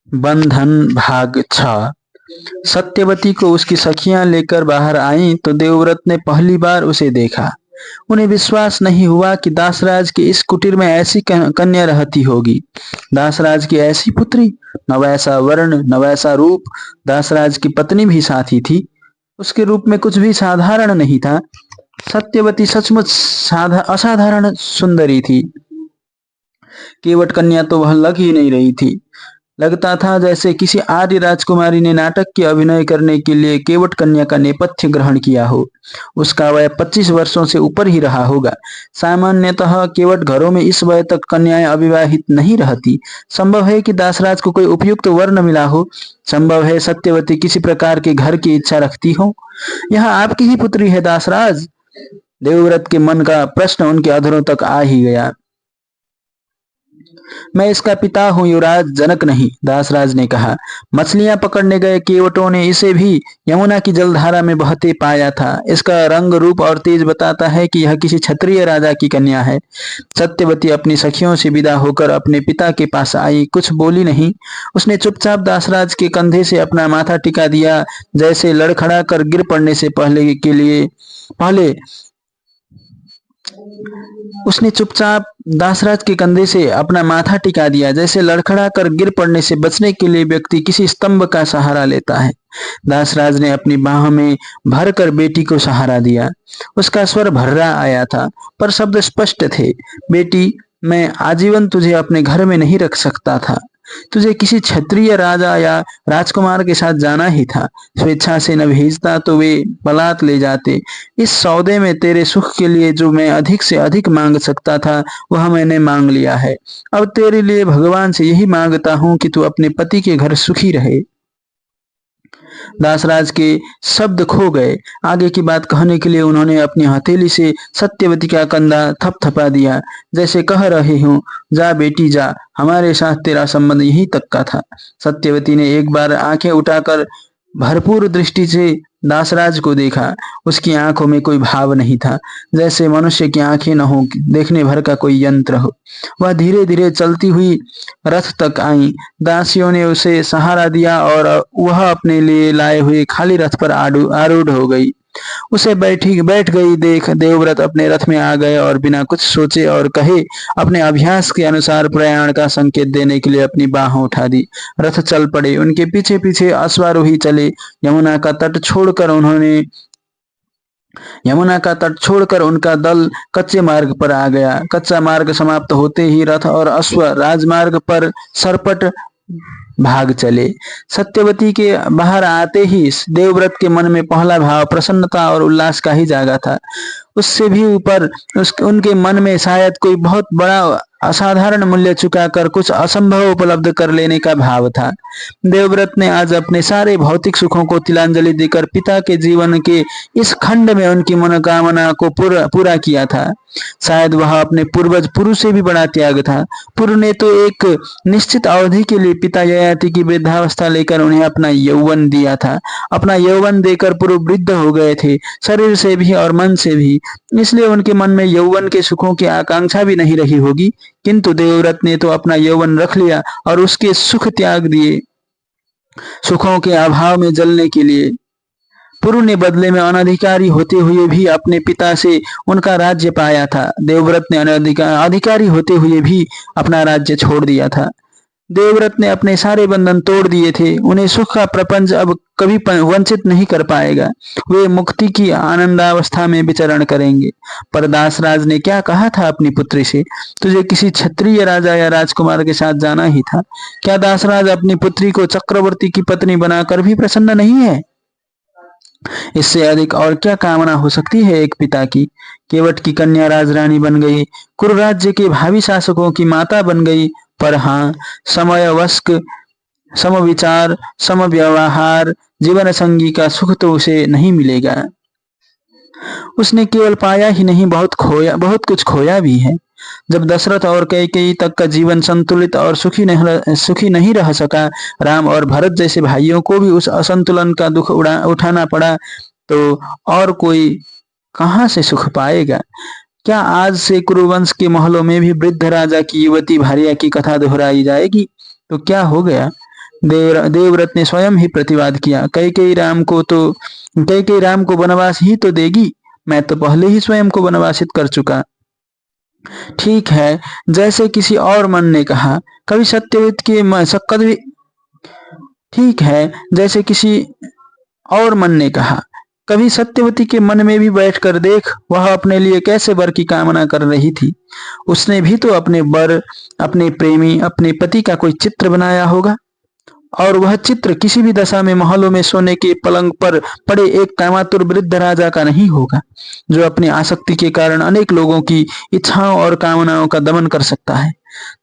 बंधन भाग 6। सत्यवती को उसकी सखियां लेकर बाहर आईं तो देवव्रत ने पहली बार उसे देखा। उन्हें विश्वास नहीं हुआ कि दासराज के इस कुटीर में ऐसी कन्या रहती होगी। दासराज की ऐसी पुत्री, न वैसा वर्ण न वैसा रूप। दासराज की पत्नी भी साथी थी, उसके रूप में कुछ भी साधारण नहीं था। सत्यवती सचमुच असाधारण सुंदरी थी। केवट कन्या तो वह लग ही नहीं रही थी। लगता था जैसे किसी आर्य राजकुमारी ने नाटक की अभिनय करने के लिए केवट कन्या का नेपथ्य ग्रहण किया हो। उसका वय 25 वर्षों से ऊपर ही रहा होगा। सामान्यतः केवट घरों में इस वय तक कन्याएं अविवाहित नहीं रहती। संभव है कि दासराज को कोई उपयुक्त वर्ण मिला हो। संभव है सत्यवती किसी प्रकार के घर की इच्छा रखती हो। यह आपकी ही पुत्री है दासराज? देवव्रत के मन का प्रश्न उनके अधरों तक आ ही गया। मैं इसका पिता हूँ युवराज, जनक नहीं, दासराज ने कहा। मछलियां पकड़ने गए केवटों ने इसे भी यमुना की जलधारा में बहते पाया था। इसका रंग रूप और तेज बताता है कि यह किसी क्षत्रिय राजा की कन्या है। सत्यवती अपनी सखियों से विदा होकर अपने पिता के पास आई। कुछ बोली नहीं। उसने चुपचाप दासराज के कंधे से अपना माथा टिका दिया, जैसे लड़खड़ा कर गिर पड़ने से पहले उसने चुपचाप दासराज के कंधे से अपना माथा टिका दिया, जैसे लड़खड़ा कर गिर पड़ने से बचने के लिए व्यक्ति किसी स्तंभ का सहारा लेता है। दासराज ने अपनी बाह में भरकर बेटी को सहारा दिया। उसका स्वर भर्रा आया था, पर शब्द स्पष्ट थे। बेटी, मैं आजीवन तुझे अपने घर में नहीं रख सकता था। तुझे किसी क्षत्रिय राजा या राजकुमार के साथ जाना ही था। स्वेच्छा से न भेजता तो वे बलात् ले जाते। इस सौदे में तेरे सुख के लिए जो मैं अधिक से अधिक मांग सकता था, वह मैंने मांग लिया है। अब तेरे लिए भगवान से यही मांगता हूँ कि तू अपने पति के घर सुखी रहे। दासराज के शब्द खो गए। आगे की बात कहने के लिए उन्होंने अपनी हथेली से सत्यवती का कंधा थपथपा दिया, जैसे कह रहे हों, जा बेटी जा, हमारे साथ तेरा संबंध यहीं तक का था। सत्यवती ने एक बार आंखें उठाकर भरपूर दृष्टि से दासराज को देखा। उसकी आंखों में कोई भाव नहीं था, जैसे मनुष्य की आंखें न हो, देखने भर का कोई यंत्र हो। वह धीरे धीरे चलती हुई रथ तक आई। दासियों ने उसे सहारा दिया और वह अपने लिए लाए हुए खाली रथ पर आरूढ़ हो गई। उसे बैठ गई देख देवव्रत अपने रथ में आ गए और बिना कुछ सोचे और कहे अपने अभ्यास के अनुसार प्रयाण का संकेत देने के लिए अपनी बाहों उठा दी। रथ चल पड़े। उनके पीछे पीछे अश्वारोही चले। यमुना का तट छोड़कर उनका दल कच्चे मार्ग पर आ गया। कच्चा मार्ग समाप्त होते ही रथ और अश्व राजमार्ग पर सरपट भाग चले। सत्यवती के बाहर आते ही देवव्रत के मन में पहला भाव प्रसन्नता और उल्लास का ही जागा था। उससे भी ऊपर उनके मन में शायद कोई बहुत बड़ा असाधारण मूल्य चुकाकर कुछ असंभव उपलब्ध कर लेने का भाव था। देवव्रत ने आज अपने सारे भौतिक सुखों को तिलांजलि देकर पिता के जीवन के इस खंड में उनकी मनोकामना को पूरा किया था। शायद वह अपने पूर्वज पुरु से भी बड़ा त्याग था। पुरु ने तो एक निश्चित अवधि के लिए पिता ययाति की वृद्धावस्था लेकर उन्हें अपना यौवन दिया था। अपना यौवन देकर पुरु वृद्ध हो गए थे, शरीर से भी और मन से भी। इसलिए उनके मन में यौवन के सुखों की आकांक्षा भी नहीं रही होगी। किंतु देवव्रत ने तो अपना यौवन रख लिया और उसके सुख त्याग दिए, सुखों के अभाव में जलने के लिए। पुरु ने बदले में अनधिकारी होते हुए भी अपने पिता से उनका राज्य पाया था। देवव्रत ने अधिकारी होते हुए भी अपना राज्य छोड़ दिया था। देवव्रत ने अपने सारे बंधन तोड़ दिए थे। उन्हें सुख का प्रपंच अब कभी वंचित नहीं कर पाएगा। वे मुक्ति की आनंदावस्था में विचरण करेंगे। पर दासराज ने क्या कहा था अपनी पुत्री से? तुझे किसी क्षत्रिय राजा या राजकुमार के साथ जाना ही था। क्या दासराज अपनी पुत्री को चक्रवर्ती की पत्नी बनाकर भी प्रसन्न नहीं है? इससे अधिक और क्या कामना हो सकती है एक पिता की? केवट की कन्या राजरानी बन गई, कुरु राज्य के भावी शासकों की माता बन गई। पर हाँ, समवयस्क, समविचार, समव्यवहार जीवन संगी का सुख तो उसे नहीं मिलेगा। उसने केवल पाया ही नहीं, बहुत कुछ खोया भी है। जब दशरथ और कैकेयी तक का जीवन संतुलित और सुखी नहीं रह सका, राम और भरत जैसे भाइयों को भी उस असंतुलन का दुख उठाना पड़ा, तो और कोई कहां से सुख पाएगा? क्या आज से कुरुवंश के महलों में भी वृद्ध राजा की युवती भार्या की कथा दोहराई जाएगी? तो क्या हो गया? देवव्रत ने स्वयं ही प्रतिवाद किया, कैकेयी राम को वनवास ही तो देगी, मैं तो पहले ही स्वयं को वनवासित कर चुका। ठीक है, जैसे किसी और मन ने कहा, कभी सत्यवती के कभी ठीक है, जैसे किसी और मन ने कहा, कभी सत्यवती के मन में भी बैठकर देख, वह अपने लिए कैसे वर की कामना कर रही थी। उसने भी तो अपने वर, अपने प्रेमी, अपने पति का कोई चित्र बनाया होगा, और वह चित्र किसी भी दशा में महलों में सोने के पलंग पर पड़े एक कामातुर वृद्ध राजा का नहीं होगा, जो अपनी आसक्ति के कारण अनेक लोगों की इच्छाओं और कामनाओं का दमन कर सकता है।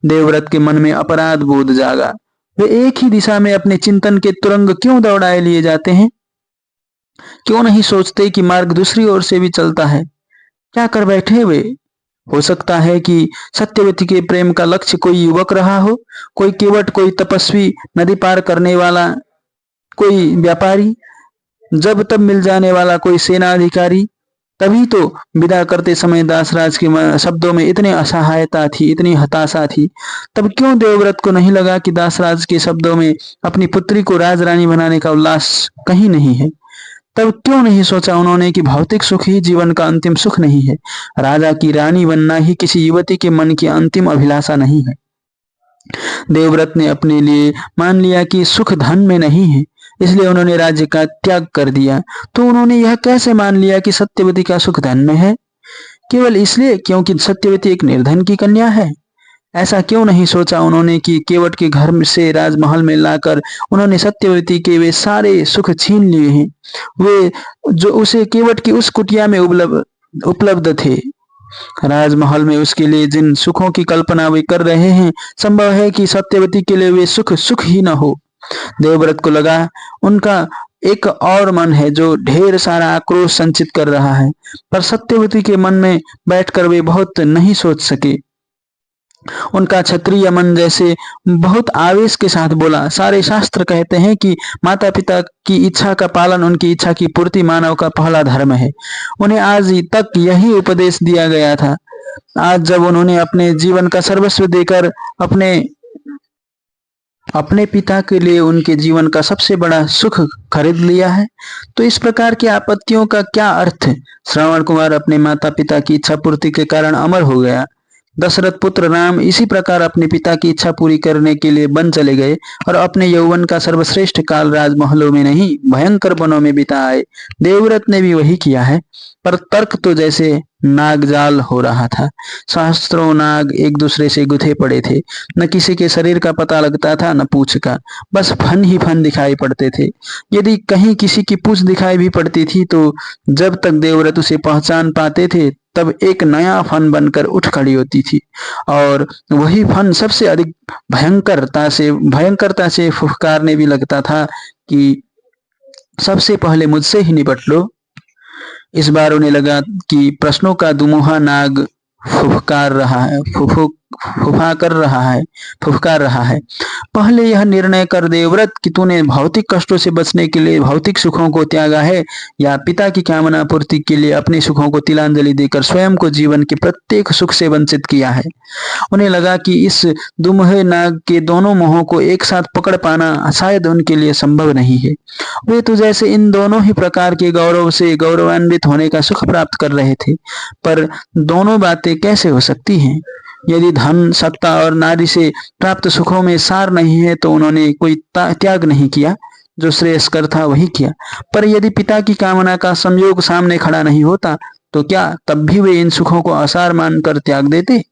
देवव्रत के मन में अपराध बोध जागा। वे एक ही दिशा में अपने चिंतन के तुरंग क्यों दौड़ाए लिए जाते हैं? क्यों नहीं सोचते कि मार्ग दूसरी ओर से भी चलता है? क्या कर बैठे वे? हो सकता है कि सत्यवती के प्रेम का लक्ष्य कोई युवक रहा हो, कोई केवट, कोई तपस्वी, नदी पार करने वाला कोई व्यापारी, जब तब मिल जाने वाला कोई सेना अधिकारी। तभी तो विदा करते समय दासराज के शब्दों में इतनी असहायता थी, इतनी हताशा थी। तब क्यों देवव्रत को नहीं लगा कि दासराज के शब्दों में अपनी पुत्री को राजरानी बनाने का उल्लास कहीं नहीं है? तब क्यों नहीं सोचा उन्होंने कि भौतिक सुख ही जीवन का अंतिम सुख नहीं है, राजा की रानी बनना ही किसी युवती के मन की अंतिम अभिलाषा नहीं है। देवव्रत ने अपने लिए मान लिया कि सुख धन में नहीं है, इसलिए उन्होंने राज्य का त्याग कर दिया। तो उन्होंने यह कैसे मान लिया कि सत्यवती का सुख धन में है? केवल इसलिए क्योंकि सत्यवती एक निर्धन की कन्या है? ऐसा क्यों नहीं सोचा उन्होंने कि केवट के घर से राजमहल में लाकर उन्होंने सत्यवती के वे सारे सुख छीन लिए हैं, वे जो उसे केवट की उस कुटिया में उपलब्ध थे। राजमहल में उसके लिए जिन सुखों की कल्पना वे कर रहे हैं, संभव है कि सत्यवती के लिए वे सुख ही न हो। देवव्रत को लगा उनका एक और मन है जो ढेर सारा आक्रोश संचित कर रहा है, पर सत्यवती के मन में बैठकर वे बहुत नहीं सोच सके। उनका क्षत्रिय मन जैसे बहुत आवेश के साथ बोला, सारे शास्त्र कहते हैं कि माता पिता की इच्छा का पालन, उनकी इच्छा की पूर्ति मानव का पहला धर्म है। उन्हें आज तक यही उपदेश दिया गया था। आज जब उन्होंने अपने जीवन का सर्वस्व देकर अपने पिता के लिए उनके जीवन का सबसे बड़ा सुख खरीद लिया है, तो इस प्रकार की आपत्तियों का क्या अर्थ? श्रवण कुमार अपने माता पिता की इच्छा पूर्ति के कारण अमर हो गया। दशरथ पुत्र राम इसी प्रकार अपने पिता की इच्छा पूरी करने के लिए वन चले गए और अपने यौवन का सर्वश्रेष्ठ काल राजमहलों में नहीं, भयंकर वनों में बिताए। देवव्रत ने भी वही किया है, पर तर्क तो जैसे नागजाल हो रहा था। सहस्त्रों नाग एक दूसरे से गुथे पड़े थे। न किसी के शरीर का पता लगता था, न पूंछ का, बस फन ही फन दिखाई पड़ते थे। यदि कहीं किसी की पूंछ दिखाई भी पड़ती थी तो जब तक देवव्रत उसे पहचान पाते थे तब एक नया फन बनकर उठ खड़ी होती थी, और वही फन सबसे अधिक भयंकरता से फुफकारने भी लगता था कि सबसे पहले मुझसे ही निपट लो। इस बार उन्हें लगा कि प्रश्नों का दुमुहा नाग फुफकार रहा है। पहले यह निर्णय कर देवव्रत कि तूने भौतिक कष्टों से बचने के लिए भौतिक सुखों को त्यागा है, या पिता की कामना पूर्ति के लिए अपने सुखों को तिलांजलि देकर स्वयं को जीवन के प्रत्येक सुख से वंचित किया है। उन्हें लगा कि इस दुमुहे नाग के दोनों मोहों को एक साथ पकड़ पाना शायद उनके लिए संभव नहीं है। वे तो जैसे इन दोनों ही प्रकार के गौरव से गौरवान्वित होने का सुख प्राप्त कर रहे थे, पर दोनों बातें कैसे हो सकती हैं? यदि धन, सत्ता और नारी से प्राप्त सुखों में सार नहीं है तो उन्होंने कोई त्याग नहीं किया, जो श्रेयस्कर था वही किया। पर यदि पिता की कामना का संयोग सामने खड़ा नहीं होता तो क्या तब भी वे इन सुखों को असार मानकर त्याग देते?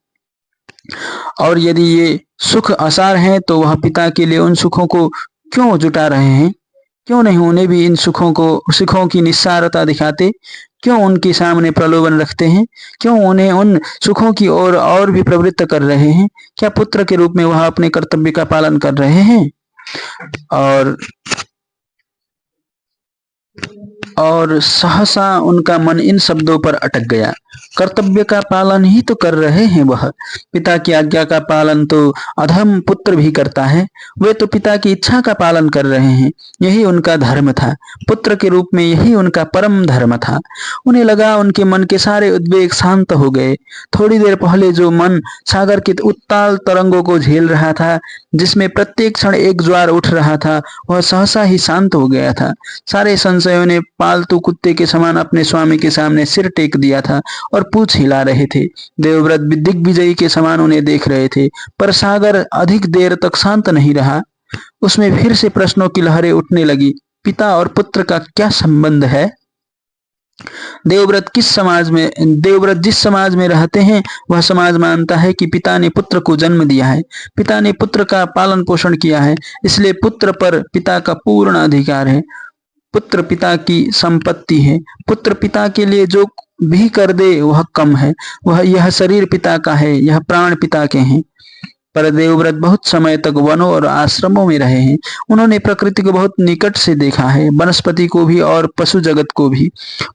और यदि ये सुख असार हैं तो वह पिता के लिए उन सुखों को क्यों जुटा रहे हैं? क्यों नहीं उन्हें भी इन सुखों की निस्सारता दिखाते? क्यों उनके सामने प्रलोभन रखते हैं? क्यों उन्हें उन सुखों की ओर और भी प्रवृत्त कर रहे हैं? क्या पुत्र के रूप में वह अपने कर्तव्य का पालन कर रहे हैं? और सहसा उनका मन इन शब्दों पर अटक गया। कर्तव्य का पालन ही तो कर रहे हैं वह। पिता की आज्ञा का पालन तो अधम पुत्र भी करता है। वे तो पिता की इच्छा का पालन कर रहे हैं, यही उनका धर्म था। पुत्र के रूप में यही उनका परम धर्म था। उन्हें लगा उनके मन के सारे उद्वेग शांत हो गए। थोड़ी देर पहले जो मन सागर के उत्ताल तरंगों को झेल रहा था, जिसमें प्रत्येक क्षण एक ज्वार उठ रहा था, वह सहसा ही शांत हो गया था। सारे संशयों ने पालतू कुत्ते के समान अपने स्वामी के सामने सिर टेक दिया था और पूंछ हिला रहे थे। देवव्रत दिग्विजयी के समान उन्हें देख रहे थे, पर सागर अधिक देर तक शांत नहीं रहा। उसमें फिर से प्रश्नों की लहरें उठने लगी। पिता और पुत्र का क्या संबंध है? देवव्रत जिस समाज में रहते हैं, वह समाज मानता है कि पिता ने पुत्र को जन्म दिया है, पिता ने पुत्र का पालन पोषण किया है, इसलिए पुत्र पर पिता का पूर्ण अधिकार है। पुत्र पिता की संपत्ति है। पुत्र पिता के लिए जो भी कर दे वह कम है। यह शरीर पिता का है, यह प्राण पिता के हैं। पर देवव्रत बहुत समय तक वनों और आश्रमों में रहे हैं। उन्होंने प्रकृति को बहुत निकट से देखा है, वनस्पति को भी और पशु जगत को भी।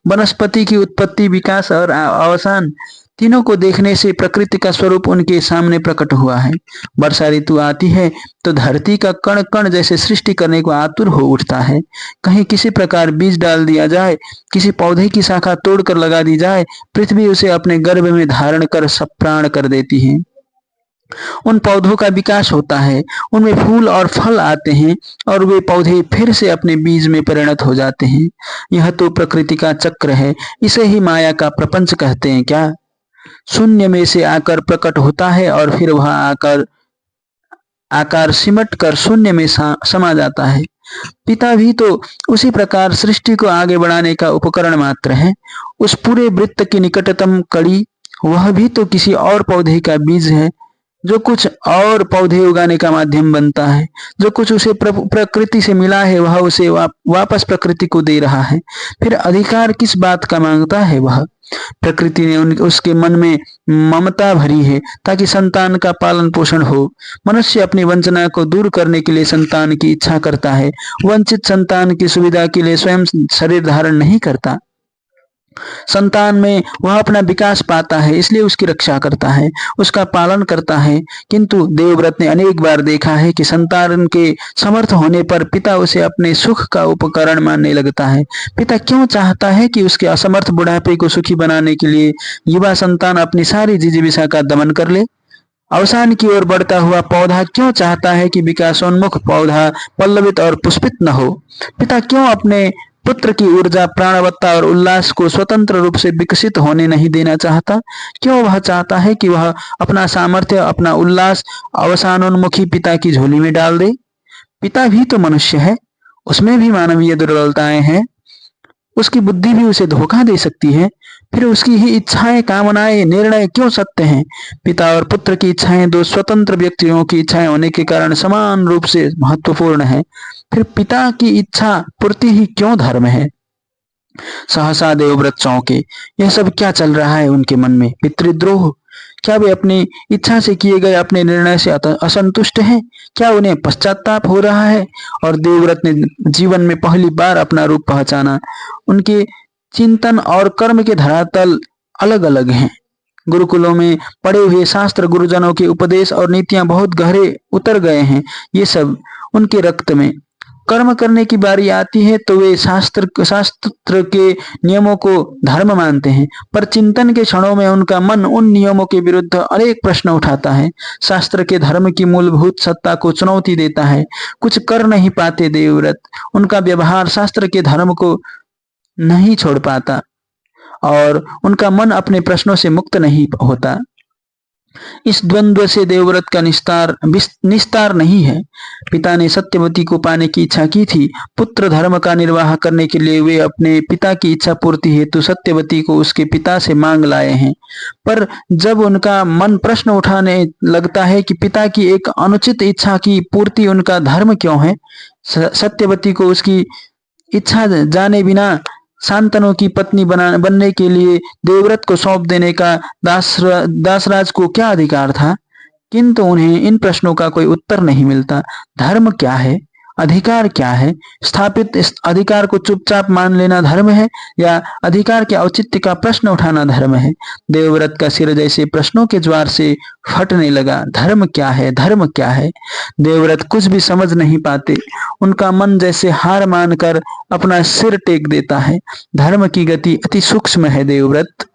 वनस्पति की उत्पत्ति, विकास और अवसान तीनों को देखने से प्रकृति का स्वरूप उनके सामने प्रकट हुआ है। वर्षा ऋतु आती है तो धरती का कण कण जैसे सृष्टि करने को आतुर हो उठता है। कहीं किसी प्रकार बीज डाल दिया जाए, किसी पौधे की शाखा तोड़कर लगा दी जाए, पृथ्वी उसे अपने गर्भ में धारण कर सप्राण कर देती है। उन पौधों का विकास होता है, उनमें फूल और फल आते हैं और वे पौधे फिर से अपने बीज में परिणत हो जाते हैं। यह तो प्रकृति का चक्र है। इसे ही माया का प्रपंच कहते हैं क्या? शून्य में से आकर प्रकट होता है और फिर वह आकार सिमट कर शून्य में समा जाता है। पिता भी तो उसी प्रकार सृष्टि को आगे बढ़ाने का उपकरण मात्र है। उस पूरे वृत्त की निकटतम कड़ी वह भी तो किसी और पौधे का बीज है, जो कुछ और पौधे उगाने का माध्यम बनता है। जो कुछ उसे प्रकृति से मिला है वह उसे वापस प्रकृति को दे रहा है। फिर अधिकार किस बात का मांगता है वह? प्रकृति ने उसके मन में ममता भरी है ताकि संतान का पालन पोषण हो। मनुष्य अपनी वंचना को दूर करने के लिए संतान की इच्छा करता है। वंचित संतान की सुविधा के लिए स्वयं शरीर धारण नहीं करता। संतान में वह अपना विकास पाता है, इसलिए उसकी रक्षा करता है, उसका पालन करता है। किंतु देवव्रत ने अनेक बार देखा है कि संतान के समर्थ होने पर पिता उसे अपने सुख का उपकरण मानने लगता है। पिता क्यों चाहता है कि उसके असमर्थ बुढ़ापे को सुखी बनाने के लिए युवा संतान अपनी सारी जिजीविषा का दमन कर ले? अवसान की ओर बढ़ता हुआ पौधा क्यों चाहता है कि विकासोन्मुख पौधा पल्लवित और पुष्पित न हो? पिता क्यों अपने पुत्र की ऊर्जा, प्राणवत्ता और उल्लास को स्वतंत्र रूप से विकसित होने नहीं देना चाहता? क्यों वह चाहता है कि वह अपना सामर्थ्य, अपना उल्लास अवसानोन्मुखी पिता की झोली में डाल दे? पिता भी तो मनुष्य है, उसमें भी मानवीय दुर्बलताएं हैं। उसकी बुद्धि भी उसे धोखा दे सकती है। फिर उसकी ही इच्छाएं, कामनाएं, निर्णय क्यों सत्य हैं? पिता और पुत्र की इच्छाएं दो स्वतंत्र व्यक्तियों की इच्छाएं होने के कारण समान रूप से महत्वपूर्ण है। फिर पिता की इच्छा पूर्ति ही क्यों धर्म है? सहसा देवव्रत चौंके। यह सब क्या चल रहा है उनके मन में? पितृद्रोह? क्या वे अपनी इच्छा से किए गए अपने निर्णय से असंतुष्ट हैं? क्या उन्हें पश्चाताप हो रहा है? और देवव्रत ने जीवन में पहली बार अपना रूप पहचाना। उनके चिंतन और कर्म के धरातल अलग अलग हैं। गुरुकुलों में पढ़े हुए शास्त्र, गुरुजनों के उपदेश और नीतियां बहुत गहरे उतर गए हैं। ये सब उनके रक्त में। कर्म करने की बारी आती है तो वे शास्त्र के नियमों को धर्म मानते हैं, पर चिंतन के क्षणों में उनका मन उन नियमों के विरुद्ध अनेक प्रश्न उठाता है। शास्त्र के धर्म की मूलभूत सत्ता को चुनौती देता है। कुछ कर नहीं पाते देवव्रत। उनका व्यवहार शास्त्र के धर्म को नहीं छोड़ पाता और उनका मन अपने प्रश्नों से मुक्त नहीं होता। इस द्वंद्व से देवव्रत का निस्तार नहीं है। पिता ने सत्यवती को पाने की इच्छा की थी। पुत्र धर्म का निर्वाह करने के लिए वे अपने पिता की इच्छा पूर्ति हेतु सत्यवती को उसके पिता से मांग लाए हैं। पर जब उनका मन प्रश्न उठाने लगता है कि पिता की एक अनुचित इच्छा की पूर्ति उनका धर्म क्यों है, सत्यवती को उसकी इच्छा जाने बिना शांतनु की पत्नी बनने के लिए देवव्रत को सौंप देने का दासराज को क्या अधिकार था? किंतु उन्हें इन प्रश्नों का कोई उत्तर नहीं मिलता। धर्म क्या है? अधिकार क्या है? स्थापित इस अधिकार को चुपचाप मान लेना धर्म है या अधिकार के औचित्य का प्रश्न उठाना धर्म है? देवव्रत का सिर जैसे प्रश्नों के ज्वार से फटने लगा। धर्म क्या है? धर्म क्या है? देवव्रत कुछ भी समझ नहीं पाते। उनका मन जैसे हार मानकर अपना सिर टेक देता है। धर्म की गति अति सूक्ष्म है देवव्रत।